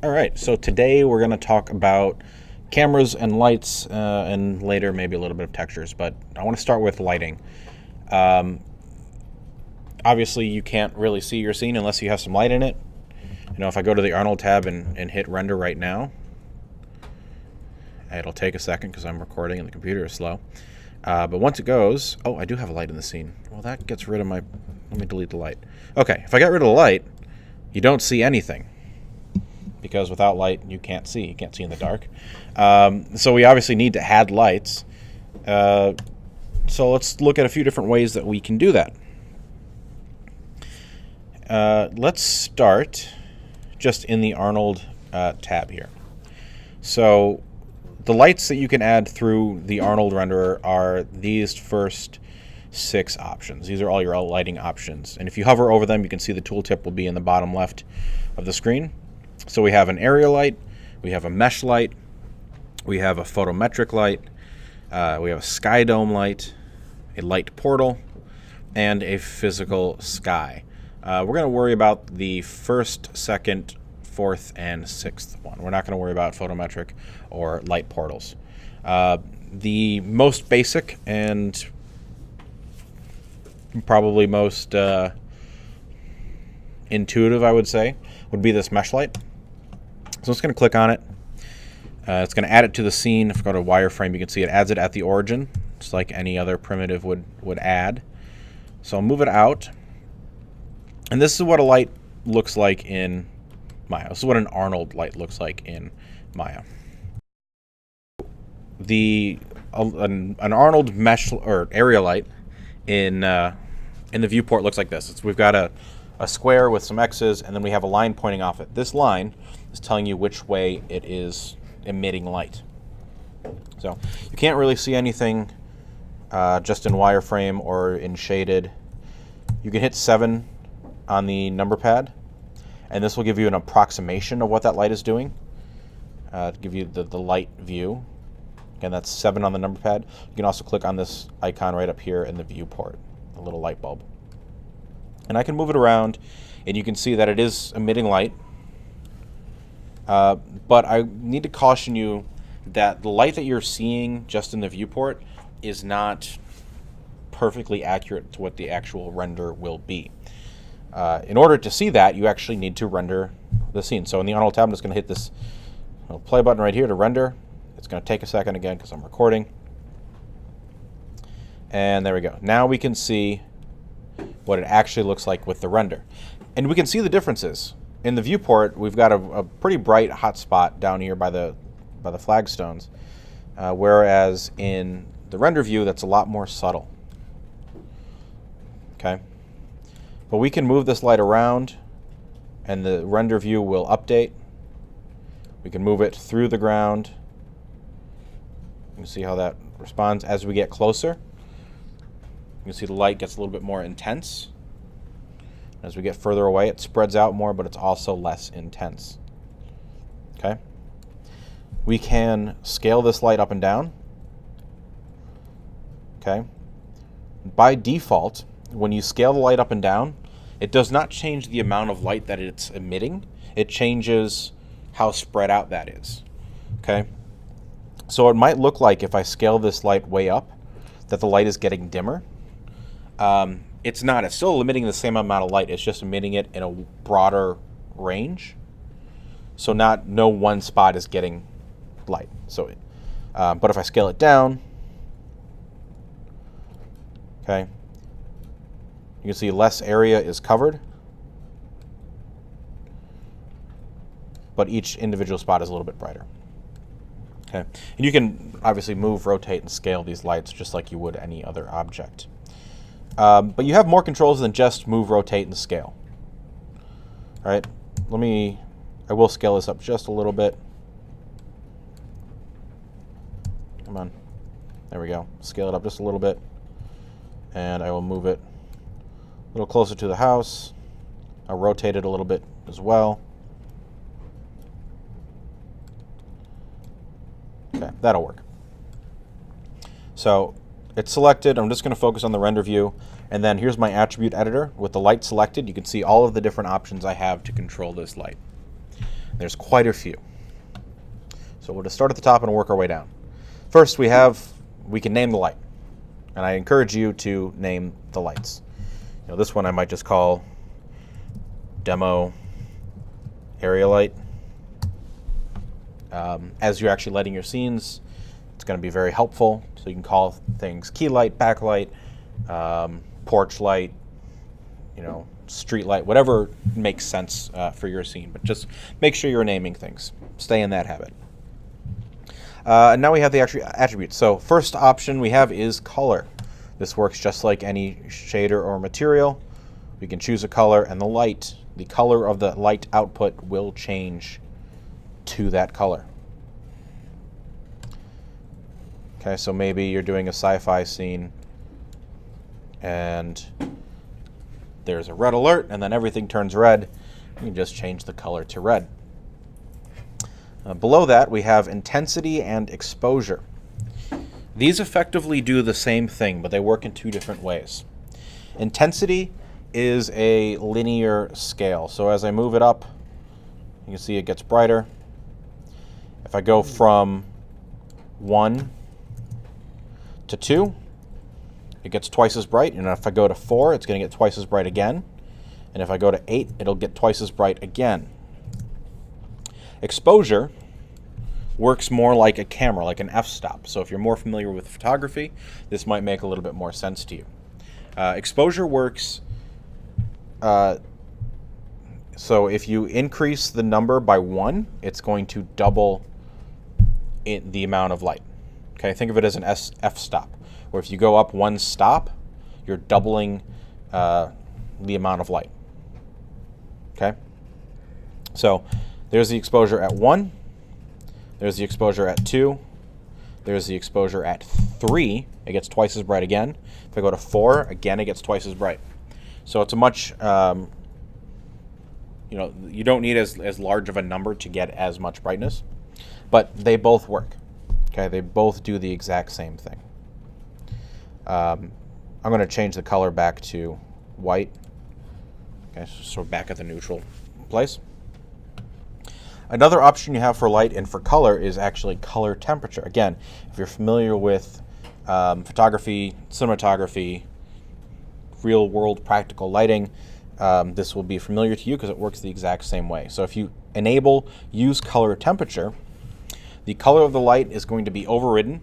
All right, so today we're going to talk about cameras and lights, and later maybe a little bit of textures, but I want to start with lighting. Um, Obviously, you can't really see your scene unless you have some light in it. You know, if I go to the Arnold tab and hit render right now, it'll take a second because I'm recording and the computer is slow. But once it goes, oh, I do have a light in the scene. Well, that gets rid of my, let me delete the light. Okay, if I got rid of the light, you don't see anything, because without light you can't see in the dark. So we obviously need to add lights. So let's look at a few different ways that we can do that. Let's start just in the Arnold tab here. So the lights that you can add through the Arnold renderer are these first 6 options. These are all your lighting options, and if you hover over them, you can see the tooltip will be in the bottom left of the screen. So we have an area light, we have a mesh light, we have a photometric light, we have a sky dome light, a light portal, and a physical sky. We're going to worry about the first, second, fourth, and 6th one. We're not going to worry about photometric or light portals. The most basic and probably most intuitive, I would say, would be this mesh light. So I'm just going to click on it. It's going to add it to the scene. If I go to wireframe, you can see it adds it at the origin, just like any other primitive would add. So I'll move it out. And this is what a light looks like in Maya. This is what an Arnold light looks like in Maya. An Arnold mesh or area light in the viewport looks like this. We've got a square with some X's, and then we have a line pointing off it. This line is telling you which way it is emitting light. So you can't really see anything just in wireframe or in shaded. You can hit 7 on the number pad, and this will give you an approximation of what that light is doing, to give you the light view. Again, that's 7 on the number pad. You can also click on this icon right up here in the viewport, a little light bulb. And I can move it around, and you can see that it is emitting light. But I need to caution you that the light that you're seeing just in the viewport is not perfectly accurate to what the actual render will be. In order to see that, you actually need to render the scene. So in the Arnold tab, I'm just going to hit this play button right here to render. It's going to take a second again because I'm recording. And there we go. Now we can see what it actually looks like with the render. And we can see the differences. In the viewport, we've got a pretty bright hot spot down here by the flagstones, whereas in the render view, that's a lot more subtle. Okay? But we can move this light around, and the render view will update. We can move it through the ground. You can see how that responds as we get closer. You can see the light gets a little bit more intense. As we get further away, it spreads out more, but it's also less intense. Okay? We can scale this light up and down. Okay? By default, when you scale the light up and down, it does not change the amount of light that it's emitting. It changes how spread out that is. Okay? So it might look like if I scale this light way up that the light is getting dimmer. It's not. It's still emitting the same amount of light. It's just emitting it in a broader range. So no one spot is getting light. So, but if I scale it down, okay, you can see less area is covered, but each individual spot is a little bit brighter. Okay, and you can obviously move, rotate, and scale these lights just like you would any other object. But you have more controls than just move, rotate, and scale. All right, I will scale this up just a little bit. Come on, there we go. Scale it up just a little bit, and I will move it a little closer to the house. I'll rotate it a little bit as well. Okay, that'll work. So it's selected. I'm just going to focus on the render view. And then here's my attribute editor. With the light selected, you can see all of the different options I have to control this light. There's quite a few. So we'll just start at the top and work our way down. First, we can name the light. And I encourage you to name the lights. This one I might just call Demo Area Light. As you're actually lighting your scenes, it's going to be very helpful. So you can call things key light, backlight, porch light, street light, whatever makes sense for your scene. But just make sure you're naming things. Stay in that habit. And now we have the actual attributes. So first option we have is color. This works just like any shader or material. We can choose a color, and the color of the light output will change to that color. Okay, so maybe you're doing a sci-fi scene and there's a red alert, and then everything turns red. You can just change the color to red. Below that, we have intensity and exposure. These effectively do the same thing, but they work in two different ways. Intensity is a linear scale. So as I move it up, you can see it gets brighter. If I go from 1 to 2, it gets twice as bright. And if I go to 4, it's going to get twice as bright again. And if I go to 8, it'll get twice as bright again. Exposure works more like a camera, like an f-stop. So if you're more familiar with photography, this might make a little bit more sense to you. Exposure works, so if you increase the number by 1, it's going to double the amount of light. Okay, think of it as an f-stop, where if you go up 1 stop, you're doubling the amount of light. Okay, so there's the exposure at 1, there's the exposure at 2, there's the exposure at 3, it gets twice as bright again. If I go to 4, again it gets twice as bright. So it's a much, you don't need as large of a number to get as much brightness, but they both work. Okay, they both do the exact same thing. I'm going to change the color back to white. Okay, so we're back at the neutral place. Another option you have for light and for color is actually color temperature. Again, if you're familiar with photography, cinematography, real-world practical lighting, this will be familiar to you because it works the exact same way. So if you enable use color temperature, the color of the light is going to be overridden.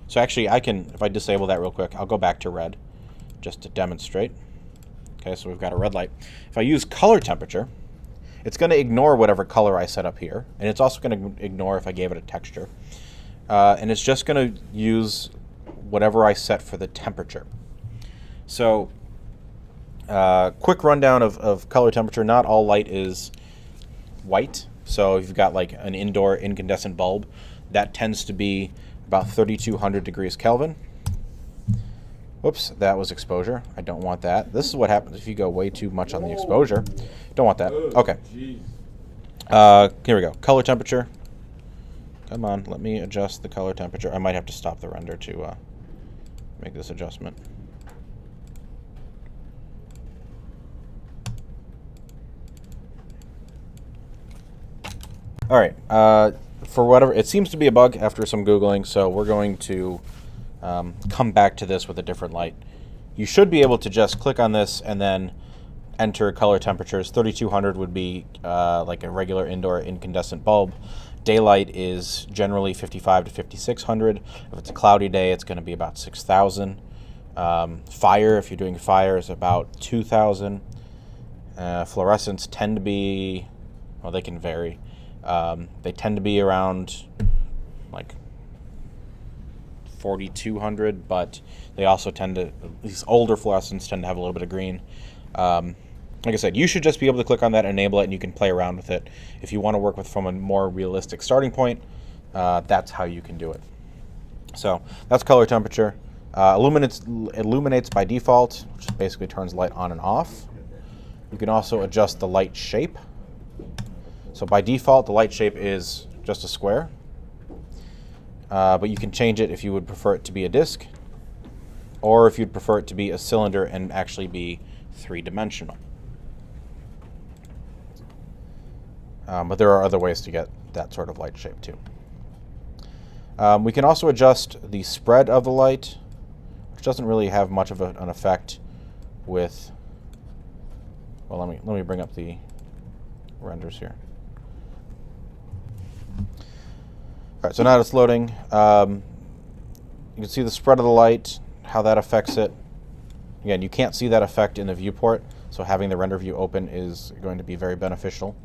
So actually if I disable that real quick, I'll go back to red just to demonstrate. Okay, so we've got a red light. If I use color temperature, it's going to ignore whatever color I set up here, and it's also going to ignore if I gave it a texture. And it's just going to use whatever I set for the temperature. So quick rundown of color temperature. Not all light is white. So if you've got like an indoor incandescent bulb, that tends to be about 3200 degrees Kelvin. Whoops, that was exposure. I don't want that. This is what happens if you go way too much on the exposure. Don't want that. Okay. Here we go. Color temperature. Come on, let me adjust the color temperature. I might have to stop the render to make this adjustment. All right. For whatever, it seems to be a bug after some Googling, so we're going to come back to this with a different light. You should be able to just click on this and then enter color temperatures. 3200 would be like a regular indoor incandescent bulb. Daylight is generally 55 to 5600. If it's a cloudy day, it's going to be about 6000. Fire, if you're doing fire, is about 2000. Fluorescents tend to be, well, they can vary. They tend to be around like 4200, but they also tend to, these older fluorescents tend to have a little bit of green. Like I said, you should just be able to click on that, enable it, and you can play around with it. If you want to work with from a more realistic starting point, that's how you can do it. So that's color temperature. Illuminates by default, which basically turns light on and off. You can also adjust the light shape. So by default, the light shape is just a square. But you can change it if you would prefer it to be a disc, or if you'd prefer it to be a cylinder and actually be three-dimensional. But there are other ways to get that sort of light shape too. We can also adjust the spread of the light, which doesn't really have much of an effect with... Well, let me bring up the renders here. All right, so now it's loading. You can see the spread of the light, how that affects it. Again, you can't see that effect in the viewport, so having the render view open is going to be very beneficial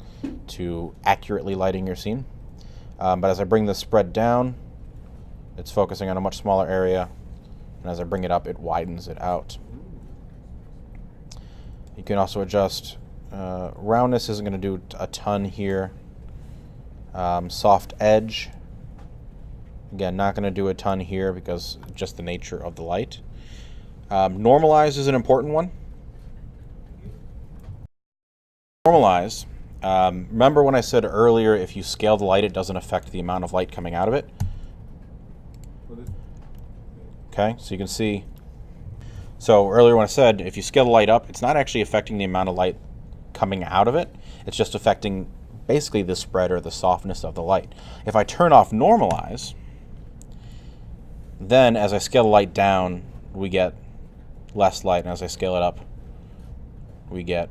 to accurately lighting your scene. But as I bring the spread down, it's focusing on a much smaller area, and as I bring it up, it widens it out. You can also adjust roundness. Isn't going to do a ton here. Soft edge, again, not going to do a ton here because just the nature of the light. Normalize is an important one. Normalize. Remember when I said earlier, if you scale the light, it doesn't affect the amount of light coming out of it? Okay, so you can see. So earlier when I said, if you scale the light up, it's not actually affecting the amount of light coming out of it. It's just affecting basically the spread or the softness of the light. If I turn off Normalize, then as I scale the light down, we get less light, and as I scale it up, we get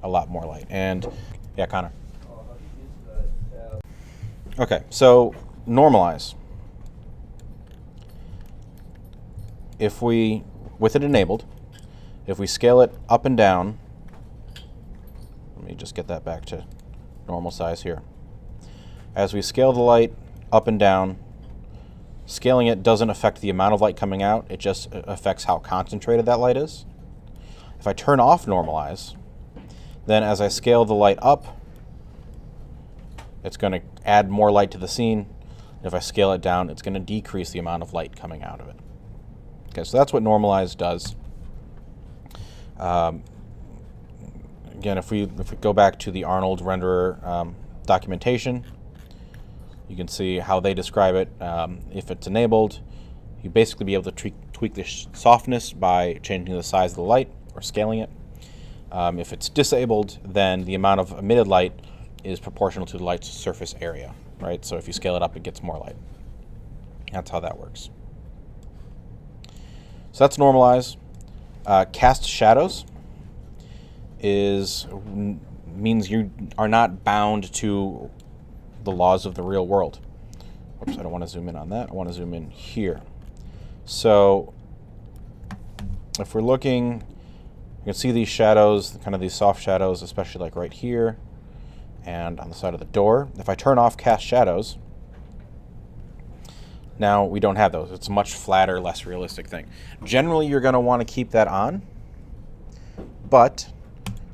a lot more light. And yeah, Connor. Okay, so Normalize. If we, with it enabled, if we scale it up and down, let me just get that back to normal size here. As we scale the light up and down, scaling it doesn't affect the amount of light coming out, it just affects how concentrated that light is. If I turn off Normalize, then as I scale the light up, it's going to add more light to the scene. If I scale it down, it's going to decrease the amount of light coming out of it. Okay, so that's what Normalize does. Again, if we go back to the Arnold renderer documentation, you can see how they describe it. If it's enabled, you basically be able to tweak the softness by changing the size of the light or scaling it. If it's disabled, then the amount of emitted light is proportional to the light's surface area, right? So if you scale it up, it gets more light. That's how that works. So that's Normalize. Cast shadows means you are not bound to the laws of the real world. Oops, I don't want to zoom in on that. I want to zoom in here. So if we're looking, you can see these shadows, kind of these soft shadows, especially like right here and on the side of the door. If I turn off cast shadows, now we don't have those. It's a much flatter, less realistic thing. Generally, you're going to want to keep that on, but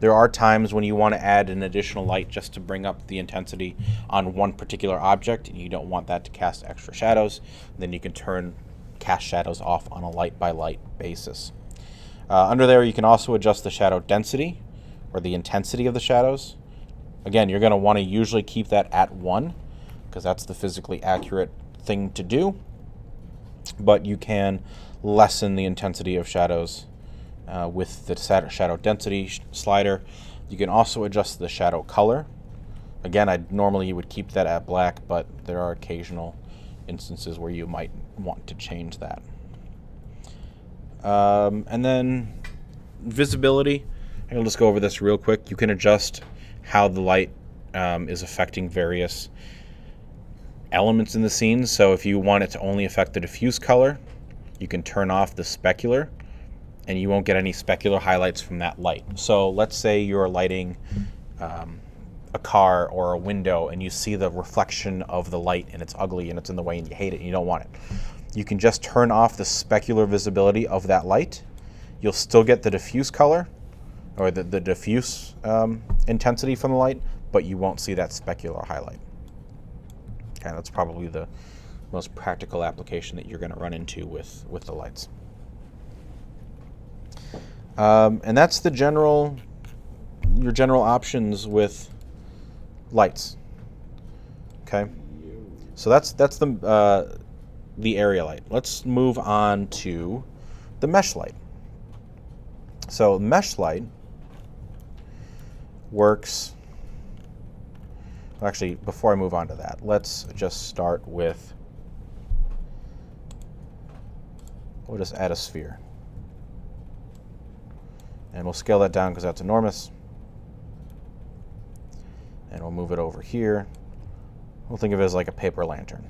there are times when you want to add an additional light just to bring up the intensity on one particular object, and you don't want that to cast extra shadows. Then you can turn cast shadows off on a light-by-light basis. Under there, you can also adjust the shadow density, or the intensity of the shadows. Again, you're going to want to usually keep that at 1, because that's the physically accurate thing to do, but you can lessen the intensity of shadows with the shadow density slider. You can also adjust the shadow color. Again, normally you would keep that at black, but there are occasional instances where you might want to change that. And then visibility, I'll just go over this real quick. You can adjust how the light is affecting various elements in the scene. So if you want it to only affect the diffuse color, you can turn off the specular, and you won't get any specular highlights from that light. So let's say you're lighting a car or a window, and you see the reflection of the light, and it's ugly, and it's in the way, and you hate it, and you don't want it. You can just turn off the specular visibility of that light. You'll still get the diffuse color, or the diffuse intensity from the light, but you won't see that specular highlight. Okay, that's probably the most practical application that you're going to run into with the lights. And that's the your general options with lights. Okay, so that's the area light. Let's move on to the mesh light. So mesh light works Actually, before I move on to that, let's just start with, we'll just add a sphere. And we'll scale that down because that's enormous. And we'll move it over here. We'll think of it as like a paper lantern.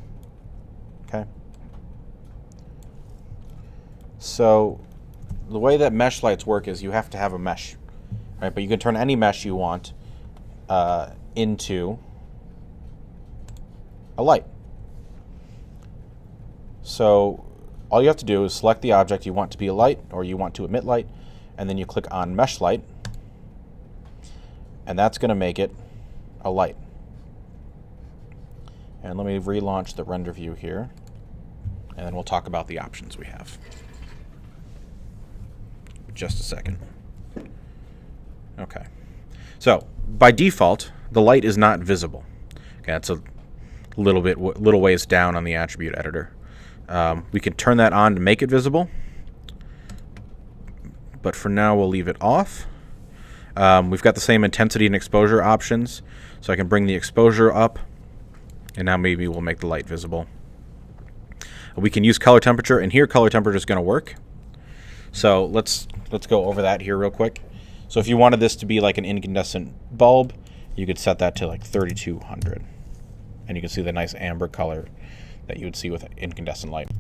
Okay? So the way that mesh lights work is you have to have a mesh, right? But you can turn any mesh you want into a light. So all you have to do is select the object you want to be a light or you want to emit light, and then you click on Mesh Light, and that's going to make it a light. And let me relaunch the render view here, and then we'll talk about the options we have. Just a second. Okay. So by default, the light is not visible. Okay, that's a little ways down on the attribute editor. We can turn that on to make it visible, but for now we'll leave it off. We've got the same intensity and exposure options, so I can bring the exposure up, and now maybe we'll make the light visible. We can use color temperature, and here color temperature is going to work. So let's go over that here real quick. So if you wanted this to be like an incandescent bulb, you could set that to like 3200. And you can see the nice amber color that you would see with incandescent light.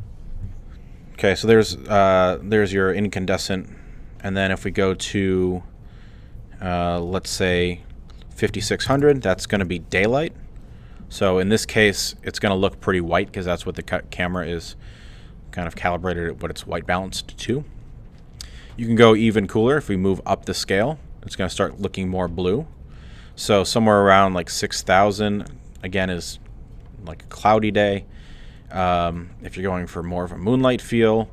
Okay, so there's your incandescent, and then if we go to let's say 5600, that's going to be daylight. So in this case, it's going to look pretty white because that's what the camera is kind of calibrated at what it's white balanced to. You can go even cooler. If we move up the scale, it's going to start looking more blue. So somewhere around like 6000, again, is like a cloudy day. If you're going for more of a moonlight feel,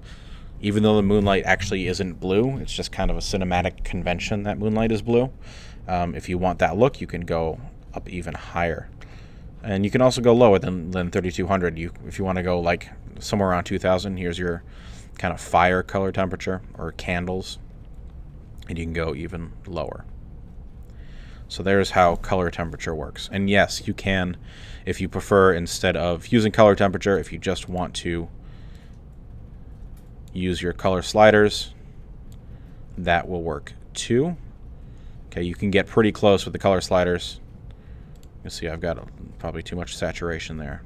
even though the moonlight actually isn't blue, it's just kind of a cinematic convention that moonlight is blue. If you want that look, you can go up even higher. And you can also go lower than 3200. If you want to go like somewhere around 2000, here's your kind of fire color temperature, or candles, and you can go even lower. So there's how color temperature works. And yes, you can, if you prefer, instead of using color temperature, if you just want to use your color sliders, that will work too. Okay, you can get pretty close with the color sliders. You see I've got probably too much saturation there.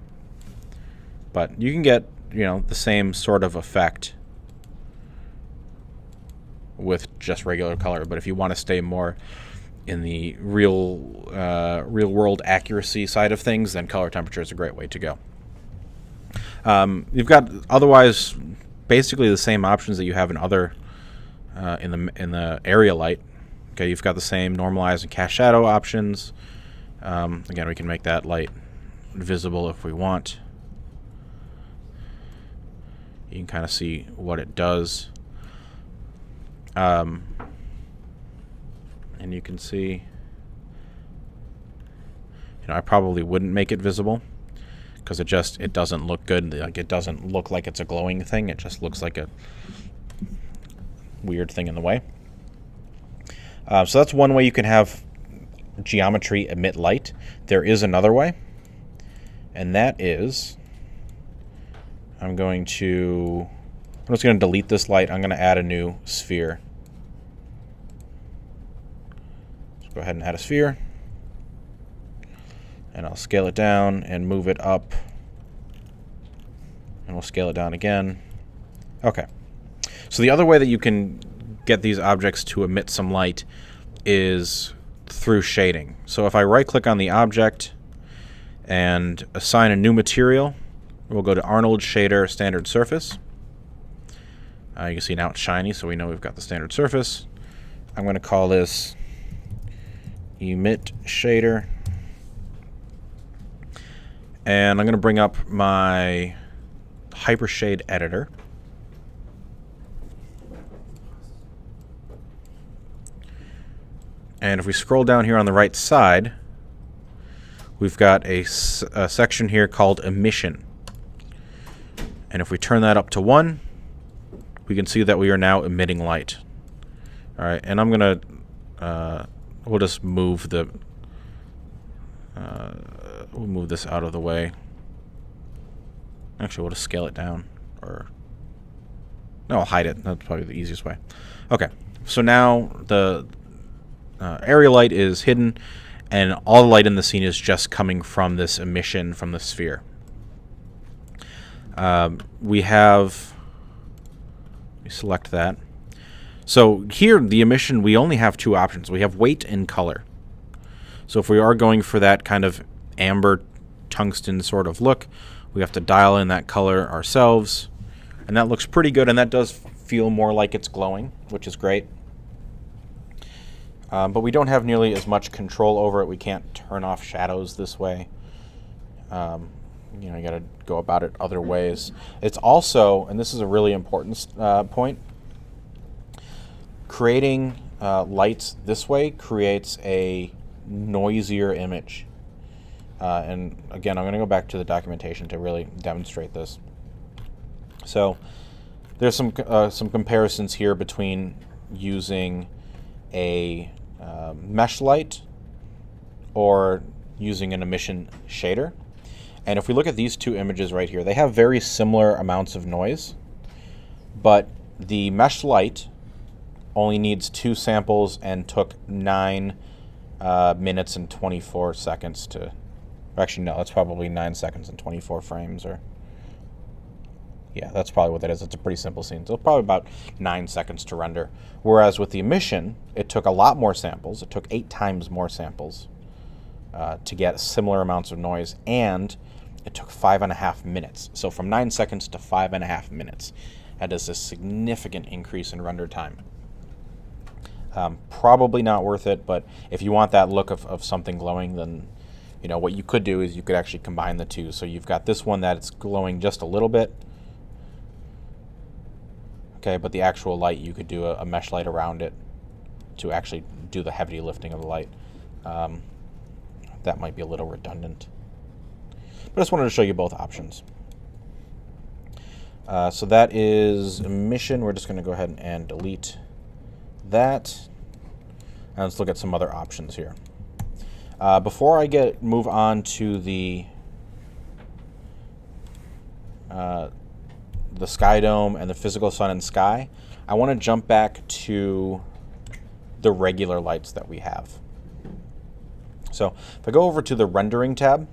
But you can get, the same sort of effect with just regular color. But if you want to stay more in the real world accuracy side of things, then color temperature is a great way to go. You've got otherwise basically the same options that you have in other in the area light. Okay, you've got the same normalize and cast shadow options. Again, we can make that light visible if we want. You can kind of see what it does. And you can see, I probably wouldn't make it visible because it doesn't look good. Like, it doesn't look like it's a glowing thing. It just looks like a weird thing in the way. So that's one way you can have geometry emit light. There is another way, and that is I'm just going to delete this light. I'm going to add a new sphere. Let's go ahead and add a sphere, and I'll scale it down and move it up, and we'll scale it down again. Okay, so the other way that you can get these objects to emit some light is through shading. So if I right click on the object and assign a new material, we'll go to Arnold Shader Standard Surface. You can see now it's shiny, so we know we've got the standard surface. I'm going to call this Emit Shader, and I'm going to bring up my Hypershade Editor. And if we scroll down here on the right side, we've got a section here called Emission. And if we turn that up to 1, we can see that we are now emitting light. All right, and I'm going to, we'll just move the We'll move this out of the way. Actually, we'll just scale it down. No, I'll hide it. That's probably the easiest way. Okay, so now the area light is hidden, and all the light in the scene is just coming from this emission from the sphere. We select that. So here, the emission, we only have two options. We have weight and color. So if we are going for that kind of amber tungsten sort of look, we have to dial in that color ourselves. And that looks pretty good, and that does feel more like it's glowing, which is great. But we don't have nearly as much control over it. We can't turn off shadows this way. You got to go about it other ways. It's also, and this is a really important point, creating lights this way creates a noisier image. And again, I'm going to go back to the documentation to really demonstrate this. So there's some comparisons here between using a mesh light or using an emission shader. And if we look at these two images right here, they have very similar amounts of noise, but the mesh light only needs 2 samples and took 9 minutes and 24 seconds to... Actually, no, it's probably 9 seconds and 24 frames, or... Yeah, that's probably what that is. It's a pretty simple scene. So probably about 9 seconds to render. Whereas with the emission, it took a lot more samples. It took 8 times more samples to get similar amounts of noise, and it took 5.5 minutes. So from 9 seconds to 5.5 minutes. That is a significant increase in render time. Probably not worth it, but if you want that look of something glowing, then what you could do is you could actually combine the two. So you've got this one that's glowing just a little bit. Okay, but the actual light, you could do a mesh light around it to actually do the heavy lifting of the light. That might be a little redundant. But I just wanted to show you both options. So that is emission. We're just going to go ahead and delete that. And let's look at some other options here. Before I move on to the sky dome and the physical sun and sky, I want to jump back to the regular lights that we have. So if I go over to the rendering tab,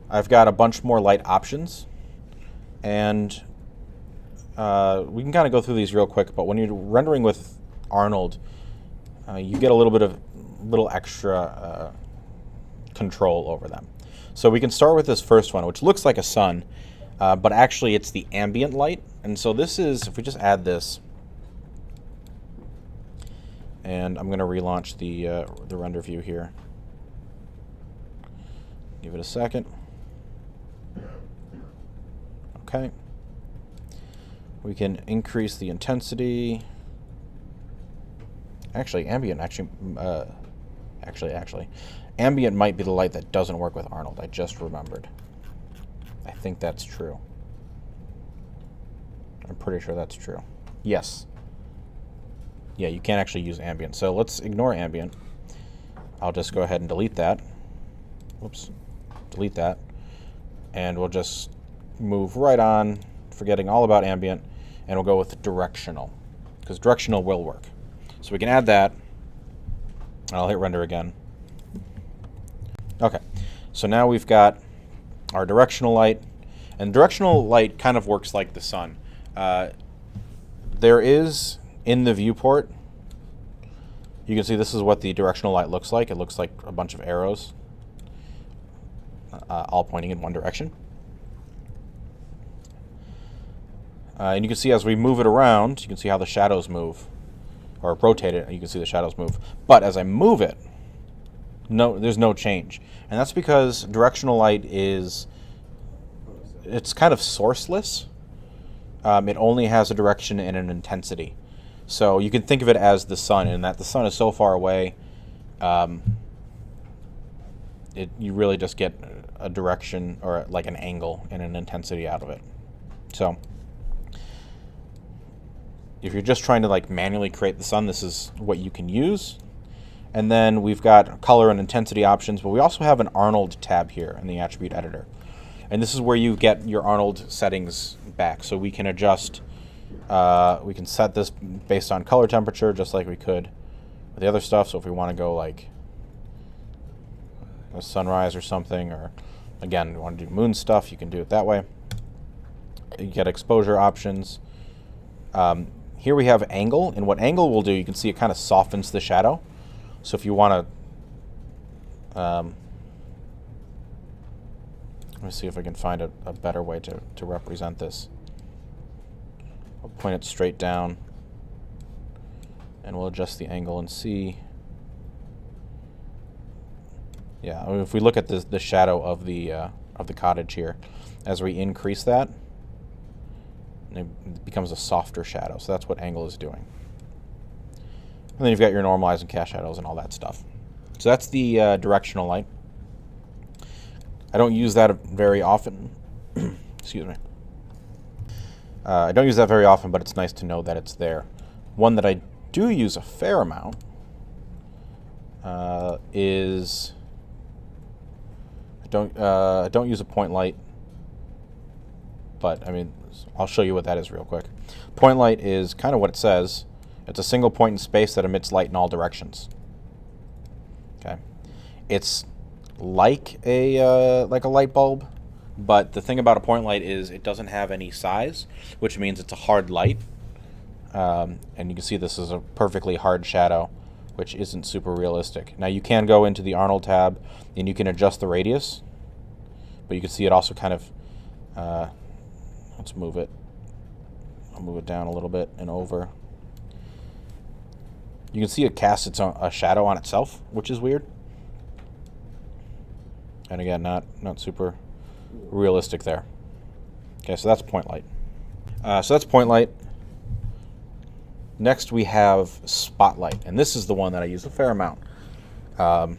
I've got a bunch more light options, and we can kind of go through these real quick, but when you're rendering with Arnold, you get a little extra control over them. So we can start with this first one, which looks like a sun, but actually it's the ambient light. And so this is, if we just add this, and I'm going to relaunch the render view here. Give it a second. Okay. We can increase the intensity. Actually, ambient ambient might be the light that doesn't work with Arnold. I just remembered. I think that's true. I'm pretty sure that's true. Yes. Yeah, you can't actually use ambient. So let's ignore ambient. I'll just go ahead and delete that. Whoops. Delete that. And we'll just move right on, forgetting all about ambient, and we'll go with directional, because directional will work. So we can add that, and I'll hit render again. Okay, so now we've got our directional light, and directional light kind of works like the sun. There is, in the viewport, you can see this is what the directional light looks like. It looks like a bunch of arrows, all pointing in one direction. And you can see as we move it around, you can see how the shadows move, or rotate it, and you can see the shadows move. But as I move it, there's no change. And that's because directional light it's kind of sourceless. It only has a direction and an intensity. So you can think of it as the sun, and that the sun is so far away, you really just get a direction, or like an angle and an intensity out of it. So if you're just trying to like manually create the sun, this is what you can use. And then we've got color and intensity options, but we also have an Arnold tab here in the attribute editor. And this is where you get your Arnold settings back. So we can adjust, we can set this based on color temperature, just like we could with the other stuff. So if we want to go like a sunrise or something, or again, we want to do moon stuff, you can do it that way. You get exposure options. Here we have angle, and what angle will do, you can see it kind of softens the shadow. So if you want to, let me see if I can find a better way to represent this. I'll point it straight down, and we'll adjust the angle and see. Yeah, I mean, if we look at the shadow of the cottage here, as we increase that, it becomes a softer shadow. So that's what angle is doing. And then you've got your normalize and cast shadows and all that stuff. So that's the directional light. I don't use that very often. Excuse me. I don't use that very often, but it's nice to know that it's there. One that I do use a fair amount is I don't use a point light, but I mean, I'll show you what that is real quick. Point light is kind of what it says. It's a single point in space that emits light in all directions. Okay, it's like a light bulb, but the thing about a point light is it doesn't have any size, which means it's a hard light. And you can see this is a perfectly hard shadow, which isn't super realistic. Now you can go into the Arnold tab and you can adjust the radius, but you can see it also kind of, let's move it. I'll move it down a little bit and over. You can see it casts a shadow on itself, which is weird. And again, not super realistic there. Okay, so that's point light. So that's point light. Next we have spotlight, and this is the one that I use a fair amount because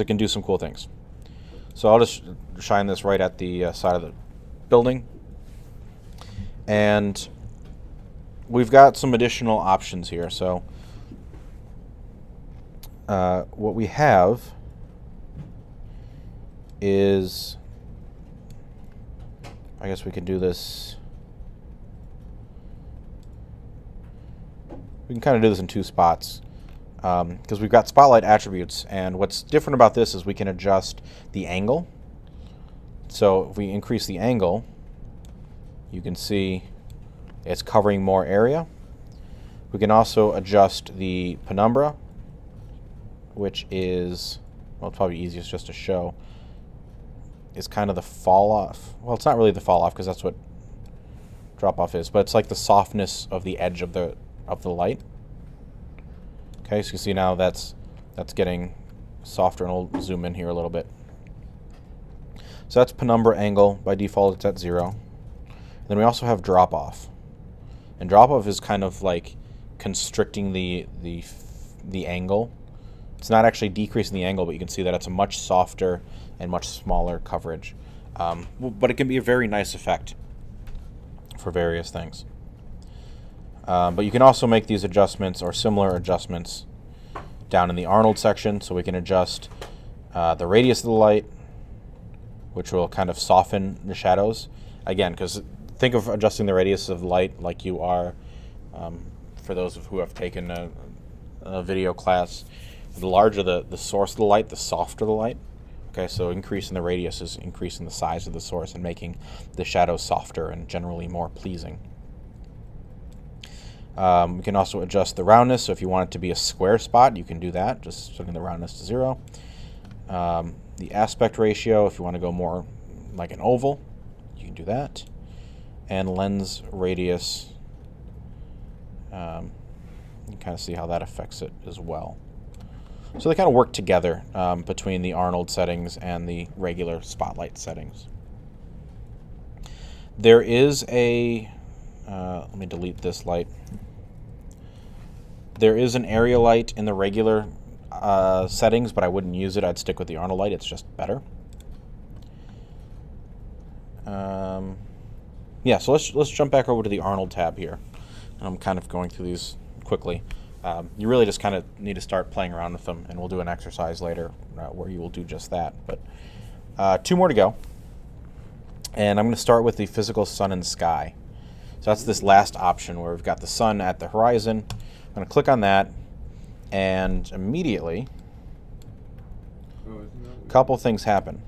it can do some cool things. So I'll just shine this right at the side of the building, and we've got some additional options here. So what we have is, I guess we can do this. We can kind of do this in two spots because we've got spotlight attributes, and what's different about this is we can adjust the angle. So if we increase the angle, you can see it's covering more area. We can also adjust the penumbra, which is, well, it's probably easiest just to show, is kind of the fall off. Well, it's not really the fall off because that's what drop off is, but it's like the softness of the edge of the light. Okay, so you can see now that's getting softer, and we'll zoom in here a little bit. So that's penumbra angle. By default, it's at 0. Then we also have drop off, and drop off is kind of like constricting the angle. It's not actually decreasing the angle, but you can see that it's a much softer and much smaller coverage. But it can be a very nice effect for various things. But you can also make these adjustments or similar adjustments down in the Arnold section. So we can adjust the radius of the light, which will kind of soften the shadows. Again, because think of adjusting the radius of the light like you are, for those who have taken a video class, the larger the source of the light, the softer the light. Okay, so increasing the radius is increasing the size of the source and making the shadows softer and generally more pleasing. We can also adjust the roundness, so if you want it to be a square spot, you can do that, just setting the roundness to 0. The aspect ratio, if you want to go more like an oval, you can do that. And lens radius, you can kind of see how that affects it as well. So they kind of work together between the Arnold settings and the regular spotlight settings. There is a, let me delete this light. There is an area light in the regular settings, but I wouldn't use it. I'd stick with the Arnold light. It's just better. Yeah, so let's jump back over to the Arnold tab here. And I'm kind of going through these quickly. You really just kind of need to start playing around with them, and we'll do an exercise later where you will do just that. But 2 more to go. And I'm going to start with the physical sun and sky. So that's this last option where we've got the sun at the horizon. I'm going to click on that, and immediately a couple things happen.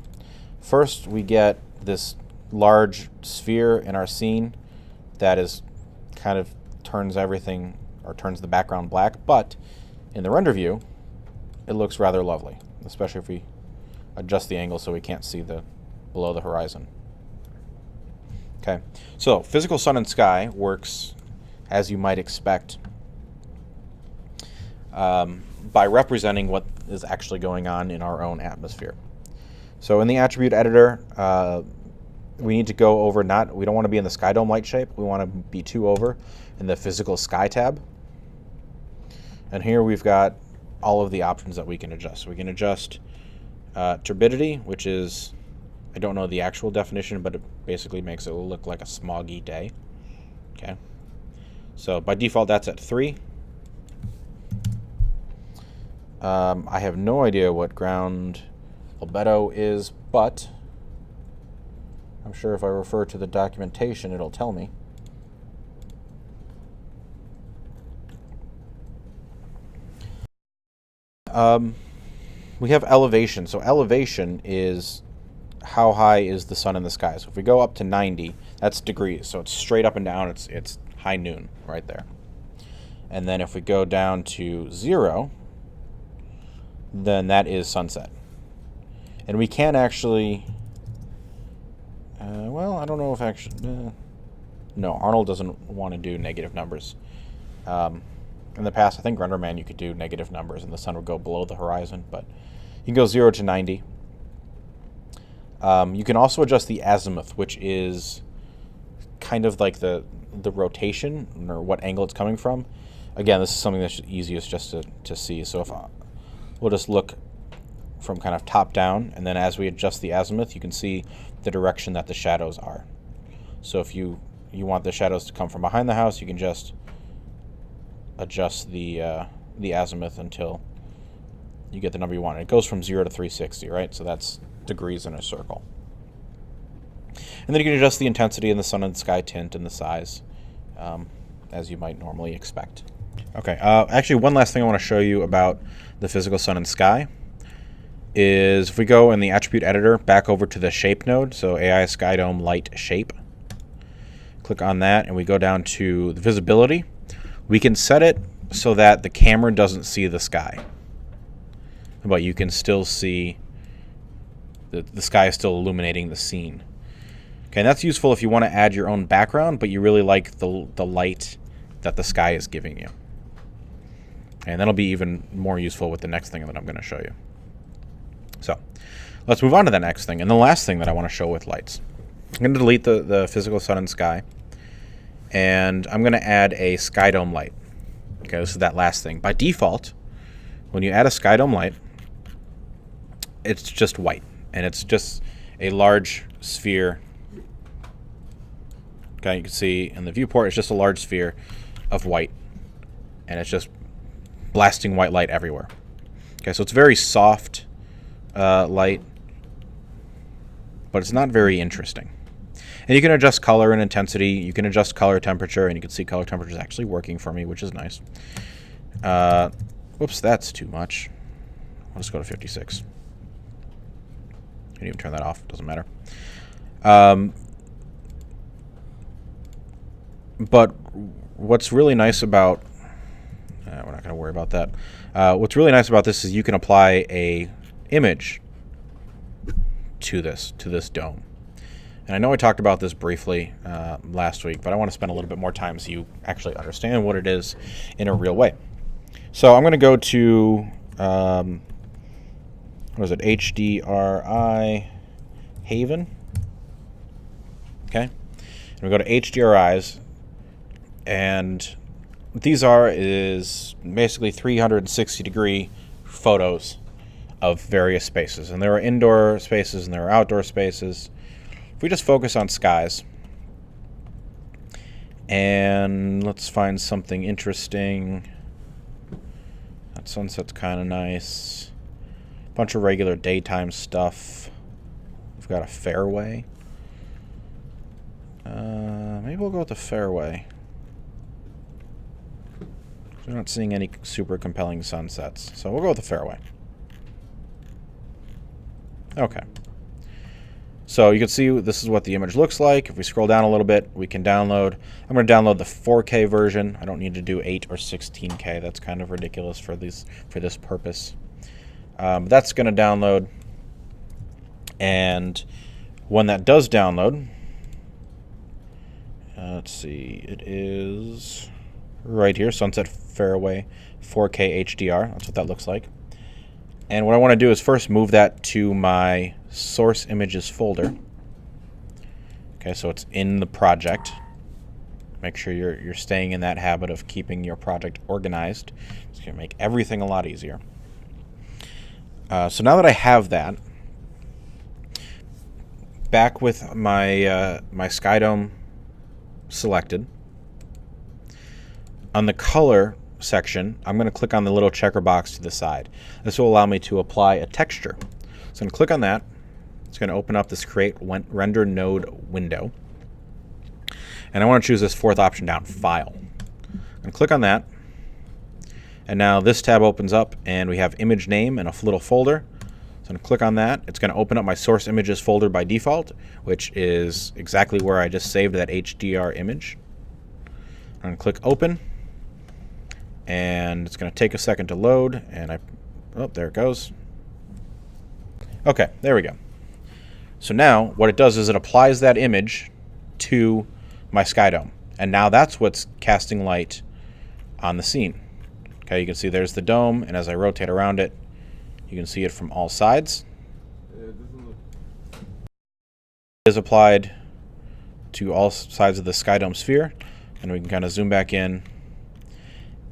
First, we get this large sphere in our scene that is kind of turns everything, or turns the background black, but in the render view, it looks rather lovely, especially if we adjust the angle so we can't see the below the horizon. Okay, so physical sun and sky works as you might expect by representing what is actually going on in our own atmosphere. So in the attribute editor, we need to go over we don't want to be in the sky dome light shape. We want to be 2 over in the physical sky tab. And here we've got all of the options that we can adjust. We can adjust turbidity, which is, I don't know the actual definition, but it basically makes it look like a smoggy day. Okay. So by default, that's at 3. I have no idea what ground albedo is, but I'm sure if I refer to the documentation, it'll tell me. We have elevation. So elevation is how high is the sun in the sky. So if we go up to 90, that's degrees. So it's straight up and down. It's high noon right there. And then if we go down to 0, then that is sunset. And we can actually, well, I don't know if actually, no, Arnold doesn't want to do negative numbers. In the past, I think RenderMan, you could do negative numbers and the sun would go below the horizon, but you can go 0 to 90. You can also adjust the azimuth, which is kind of like the rotation or what angle it's coming from. Again, this is something that's easiest just to see. So if we'll just look from kind of top down, and then as we adjust the azimuth, you can see the direction that the shadows are. So if you want the shadows to come from behind the house, you can just adjust the azimuth until you get the number you want. It goes from 0 to 360, right? So that's degrees in a circle. And then you can adjust the intensity and the sun and sky tint and the size, as you might normally expect. Okay, actually one last thing I want to show you about the physical sun and sky is if we go in the attribute editor back over to the shape node, so AI Sky Dome Light Shape, click on that and we go down to the visibility. We can set it so that the camera doesn't see the sky, but you can still see the sky is still illuminating the scene. Okay, and that's useful if you want to add your own background, but you really like the light that the sky is giving you. And that'll be even more useful with the next thing that I'm going to show you. So let's move on to the next thing, and the last thing that I want to show with lights. I'm going to delete the physical sun and sky, and I'm going to add a sky dome light. Okay, this is that last thing. By default, when you add a sky dome light, it's just white, and it's just a large sphere. Okay, you can see in the viewport, it's just a large sphere of white, and it's just blasting white light everywhere. Okay, so it's very soft light, but it's not very interesting. And you can adjust color and intensity. You can adjust color temperature, and you can see color temperature is actually working for me, which is nice. Whoops, that's too much. I'll just go to 56. You can even turn that off. Doesn't matter. But what's really nice about... we're not going to worry about that. What's really nice about this is you can apply a image to this dome. And I know I talked about this briefly last week, but I want to spend a little bit more time so you actually understand what it is in a real way. So I'm going to go to, what is it, Hdr Eye Haven. Okay. And we go to Hdr Eyes, and what these is basically 360-degree photos of various spaces. And there are indoor spaces and there are outdoor spaces. If we just focus on skies, and let's find something interesting. That sunset's kind of nice. Bunch of regular daytime stuff. We've got a fairway. Maybe we'll go with the fairway. We're not seeing any super compelling sunsets, so we'll go with the fairway. Okay. So you can see this is what the image looks like. If we scroll down a little bit, we can download. I'm going to download the 4K version. I don't need to do 8 or 16K. That's kind of ridiculous for this purpose. That's going to download. And when that does download, let's see, it is right here, Sunset Fairway 4K HDR. That's what that looks like. And what I want to do is first move that to my source images folder. Okay, so it's in the project. Make sure you're staying in that habit of keeping your project organized. It's going to make everything a lot easier. So now that I have that, back with my my sky dome selected, on the color section, I'm going to click on the little checker box to the side. This will allow me to apply a texture. So I'm going to click on that. It's going to open up this Create Render Node window. And I want to choose this fourth option down, File. I'm going to click on that. And now this tab opens up, and we have image name and a little folder. So I'm going to click on that. It's going to open up my source images folder by default, which is exactly where I just saved that HDR image. I'm going to click Open. And it's going to take a second to load, and oh, there it goes. Okay, there we go. So now what it does is it applies that image to my sky dome, and now that's what's casting light on the scene. Okay, you can see there's the dome, and as I rotate around it, you can see it from all sides. It is applied to all sides of the sky dome sphere, and we can kind of zoom back in.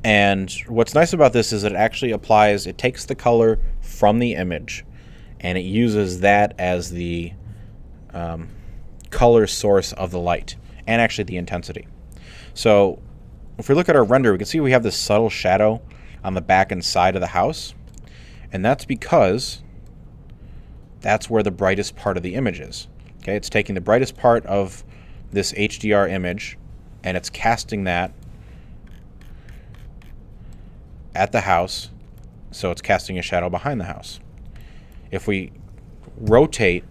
And what's nice about this is it actually applies, it takes the color from the image and it uses that as the color source of the light and actually the intensity. So if we look at our render, we can see we have this subtle shadow on the back and side of the house. And that's because that's where the brightest part of the image is. Okay, it's taking the brightest part of this HDR image and it's casting that at the house, so it's casting a shadow behind the house. If we rotate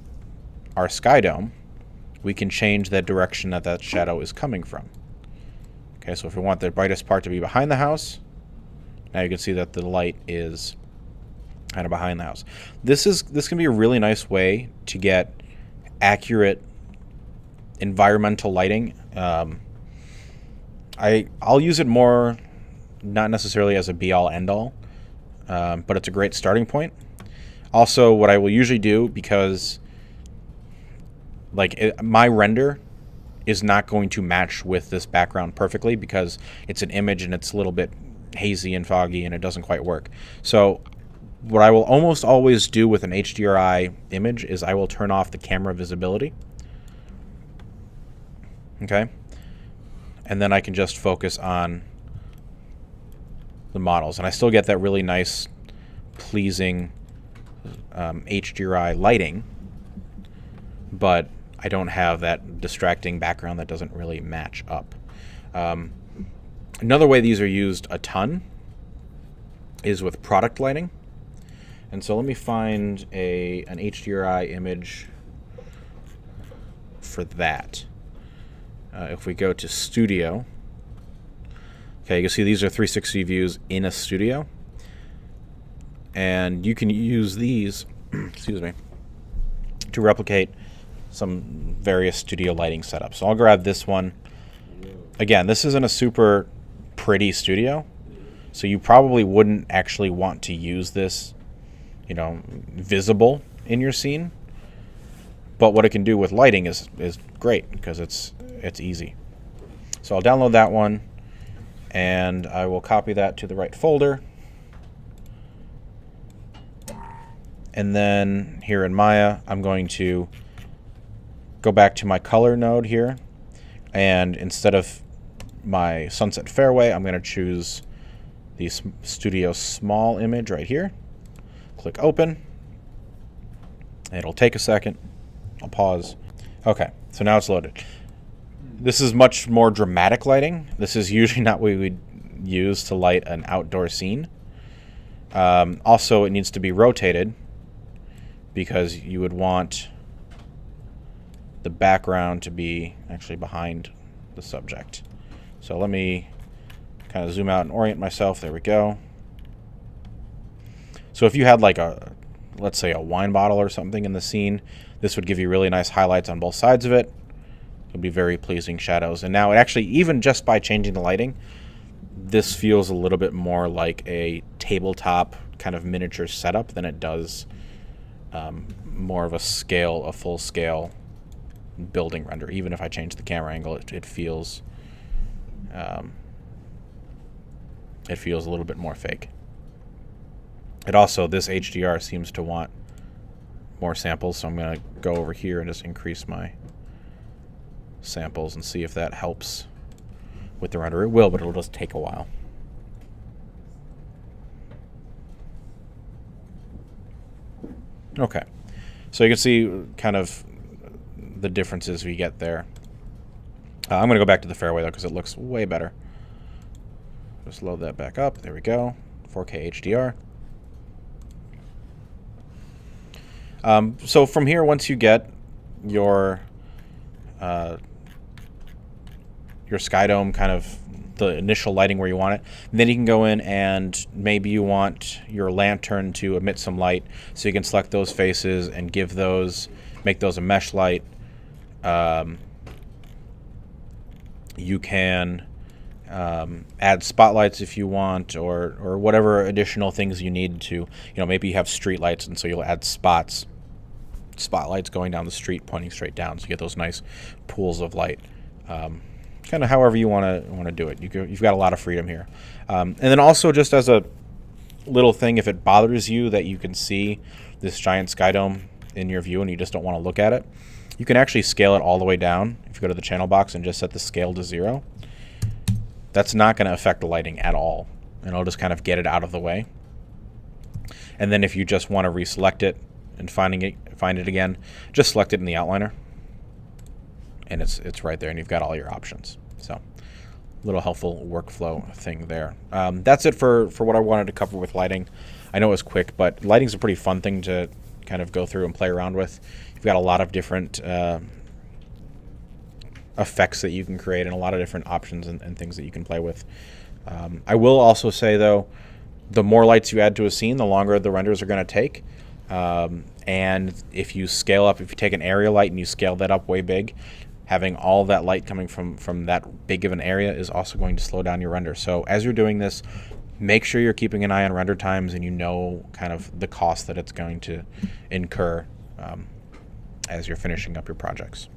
our sky dome, we can change the direction that that shadow is coming from. Okay, so if we want the brightest part to be behind the house, now you can see that the light is kind of behind the house. This can be a really nice way to get accurate environmental lighting. I'll use it more, not necessarily as a be-all, end-all, but it's a great starting point. Also, what I will usually do, because my render is not going to match with this background perfectly because it's an image and it's a little bit hazy and foggy and it doesn't quite work. So what I will almost always do with an HDR image is I will turn off the camera visibility. Okay? And then I can just focus on the models, and I still get that really nice, pleasing HDR lighting, but I don't have that distracting background that doesn't really match up. Another way these are used a ton is with product lighting, and so let me find an HDR image for that. If we go to Studio, okay, you can see these are 360 views in a studio. And you can use these, excuse me, to replicate some various studio lighting setups. So I'll grab this one. Again, this isn't a super pretty studio, so you probably wouldn't actually want to use this, visible in your scene. But what it can do with lighting is great because it's easy. So I'll download that one, and I will copy that to the right folder. And then here in Maya, I'm going to go back to my color node here, and instead of my sunset fairway, I'm going to choose the Studio Small image right here. Click Open. It'll take a second. I'll pause. Okay, so now it's loaded. This is much more dramatic lighting. This is usually not what we would use to light an outdoor scene. Also, it needs to be rotated because you would want the background to be actually behind the subject. So let me kind of zoom out and orient myself. There we go. So if you had like let's say a wine bottle or something in the scene, this would give you really nice highlights on both sides of it. It would be very pleasing shadows. And now it actually, even just by changing the lighting, this feels a little bit more like a tabletop kind of miniature setup than it does more of a full scale building render. Even if I change the camera angle, it feels a little bit more fake. It also, this HDR seems to want more samples, so I'm going to go over here and just increase my samples and see if that helps with the render. It will, but it'll just take a while. Okay, so you can see kind of the differences we get there. I'm going to go back to the fairway, though, because it looks way better. Just load that back up. There we go. 4K HDR. So from here, once you get your sky dome, kind of the initial lighting where you want it, then you can go in and maybe you want your lantern to emit some light, so you can select those faces and make those a mesh light. You can add spotlights if you want, or whatever additional things you need to. Maybe you have street lights, and so you'll add spotlights going down the street, pointing straight down, so you get those nice pools of light. Kind of however you want to do it. You've got a lot of freedom here. And then also, just as a little thing, if it bothers you that you can see this giant sky dome in your view and you just don't want to look at it, you can actually scale it all the way down. If you go to the channel box and just set the scale to 0, that's not going to affect the lighting at all, and it'll just kind of get it out of the way. And then if you just want to reselect it and find it again, just select it in the outliner, and it's right there, and you've got all your options. So, little helpful workflow thing there. That's it for what I wanted to cover with lighting. I know it was quick, but lighting's a pretty fun thing to kind of go through and play around with. You've got a lot of different effects that you can create, and a lot of different options and things that you can play with. I will also say, though, the more lights you add to a scene, the longer the renders are going to take. And if you scale up, if you take an area light and you scale that up way big, having all that light coming from that big of an area is also going to slow down your render. So as you're doing this, make sure you're keeping an eye on render times, and you know kind of the cost that it's going to incur as you're finishing up your projects.